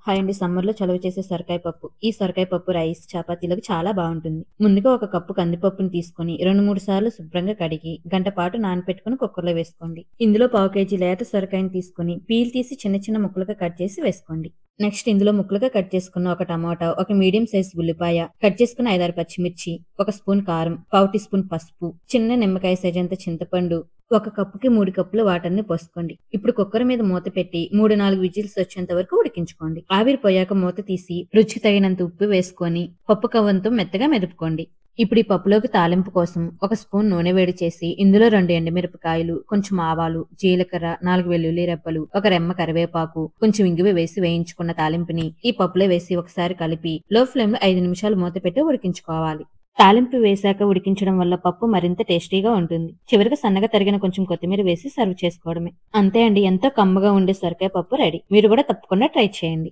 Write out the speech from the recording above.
Hi అండి. సమ్మర్‌లో చలువ చేసే సొరకాయ పప్పు. ఈ సొరకాయ పప్పు రైస్, చపాతీలకు చాలా బావుంటుంది. ముందుగా ఒక కప్పు కందిపప్పుని తీసుకొని 2, 3 సార్లు శుభ్రంగా కడిగి గంట పాటు నానపెట్టుకొని కుక్కర్‌లో వేసుకోండి. ఇందులో పావు కేజీ లేత సొరకాయని తీసుకొని పీల్ తీసి చిన్న చిన్న ముక్కలుగా కట్ చేసి వేసుకోండి. నెక్స్ట్ ఇందులో ముక్కలుగా కట్ చేసుకున్న ఒక టమాటా, ఒక మీడియం సైజ్ ఉల్లిపాయ, కట్ చేసుకున్న 5, 6 పచ్చిమిర్చి, ఒక స్పూన్ కారం, పావు టీ స్పూన్ పసుపు, చిన్న నిమ్మకాయ సైజ్ అంత చింతపండు, ఒక కప్పుకి 3 కప్పుల వాటర్‌ని పోసుకోండి. ఇప్పుడు కుక్కర్ మీద మూత పెట్టి 3, 4 విజిల్స్ వచ్చేంత వరకు ఉడికించుకోండి. ఆవిరి పోయాక మూత తీసి రుచికి తగినంత ఉప్పు వేసుకొని పప్పు కవ్వంతో మెత్తగా మెదుపుకోండి. ఇప్పుడు ఈ పప్పులోకి తాలింపు కోసం ఒక స్పూన్ నూనె వేడి చేసి ఇందులో 2 ఎండుమిరపకాయలు, కొంచెం ఆవాలు, జీలకర్ర, 4 వెల్లుల్లి రెబ్బలు, ఒక రెమ్మ కరివేపాకు, కొంచెం ఇంగువ వేసి వేయించుకున్న తాలింపుని ఈ పప్పులో వేసి ఒకసారి కలిపి లో ఫ్లేమ్‌లో 5 నిమిషాలు మూత పెట్టి ఉడికించుకోవాలి. తాలింపు వేశాక ఉడికించడం వల్ల పప్పు మరింత టేస్టీగా ఉంటుంది. చివరికి సన్నగా తరిగిన కొంచెం కొత్తిమీర వేసి సర్వ్ చేసుకోవడమే. అంతే అండి, ఎంతో కమ్మగా ఉండే సొరకాయ పప్పు రెడీ. మీరు కూడా తప్పకుండా ట్రై చేయండి.